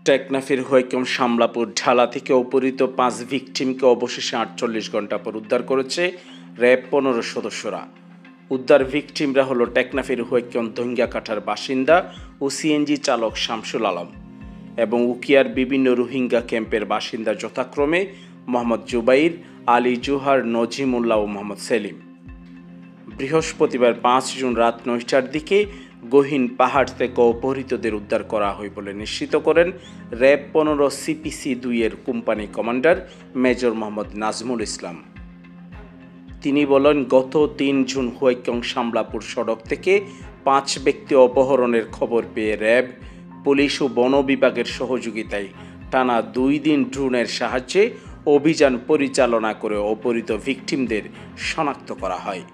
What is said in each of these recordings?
টেকনাফের হোয়াইকম শামলাপুর ঢালা থেকে অপহৃত 5 ভিকটিমকে অবশেষে 48 ঘন্টা পর উদ্ধার করেছে র্যাব 15 সদস্যরা। উদ্ধার ভিকটিমরা হলো টেকনাফের হোয়াইকম দঙ্গিয়াকাঠার বাসিন্দা ও সিএনজি চালক শামসুল আলম এবং উকিয়ার বিভিন্ন রোহিঙ্গা ক্যাম্পের বাসিন্দা যথাক্রমে মোহাম্মদ জুবাইর, আলী জুহার, নজিমুল্লাহ ও মোহাম্মদ সেলিম। বৃহস্পতিবার 5 জুন রাত 9টার দিকে গহীন পাহাড় থেকে অপহৃতদের উদ্ধার করা হয় বলে নিশ্চিত করেন র্যাব 15 সিপিসি 2 এর company commander major Mohammad Nazmul Islam. তিনি বলেন, গত 3 জুন হোয়াইকং শামলাপুর সড়ক থেকে 5 ব্যক্তি অপহরণের খবর পেয়ে র্যাব, পুলিশ ও বন বিভাগের সহযোগিতায় টানা 2 দিন ড্রোনের সাহায্যে অভিযান পরিচালনা করে অপহৃত ভিকটিমদের শনাক্ত করা হয়।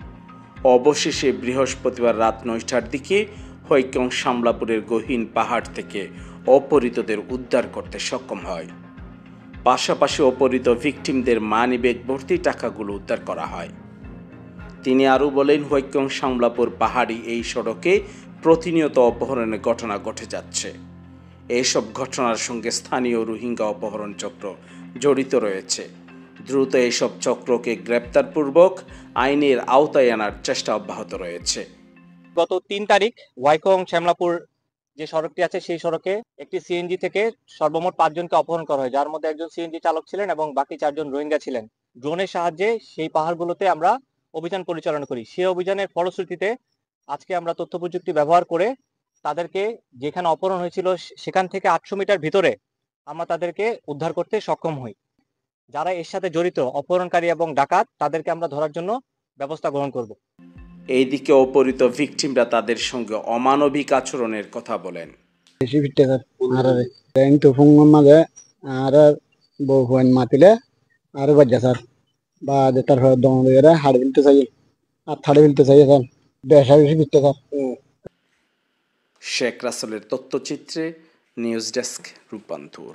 অবশেষে বৃহস্পতিবার রাত 9টার দিকে হোয়াইকং শামলাপুরের গহীন পাহাড় থেকে অপহৃতদের উদ্ধার করতে সক্ষম হয়। পাশাপাশি অপহৃত ভিকটিমদের মানিব্যাগ ভর্তি টাকাগুলো উদ্ধার করা হয়। তিনি আরও বলেন, হোয়াইকং শামলাপুর পাহাড়ি এই সড়কে প্রতিনিয়ত অপহরণের ঘটনা ঘটে যাচ্ছে। এইসব ঘটনার সঙ্গে স্থানীয় রোহিঙ্গা অপহরণ চক্র জড়িত রয়েছে। দ্রুত এইসব চক্রকে গ্রেপ্তারপূর্বক আইনের আওতায় আনার চেষ্টা অব্যাহত রয়েছে। গত 3 তারিখ হোয়াইকং শ্যামলাপুর যে সড়কটি আছে সেই সড়কে একটি সিএনজি থেকে সর্বমোট 5 জনকে অপহরণ করা হয়, যার মধ্যে একজন সিএনজি চালক ছিলেন এবং বাকি 4 জন রোহিঙ্গা ছিলেন। ড্রোনের সাহায্যে সেই পাহাড়গুলোতে আমরা অভিযান পরিচালনা করি। সেই অভিযানের ফলশ্রুতিতে আজকে আমরা তথ্য প্রযুক্তি ব্যবহার করে তাদেরকে যেখানে অপহরণ হয়েছিল সেখান থেকে 800 মিটার ভিতরে আমরা তাদেরকে উদ্ধার করতে সক্ষম হই। যারা এর সাথে জড়িত অপহরণকারী এবং ডাকাত, তাদেরকে আমরা ধরার জন্য ব্যবস্থা গ্রহণ করব। এইদিকে অপহৃত ভিকটিমরা তাদের সঙ্গে অমানবিক আচরণের কথা বলেন। শেখ রাসেলের তথ্যচিত্রে নিউজ ডেস্ক, রূপান্তর।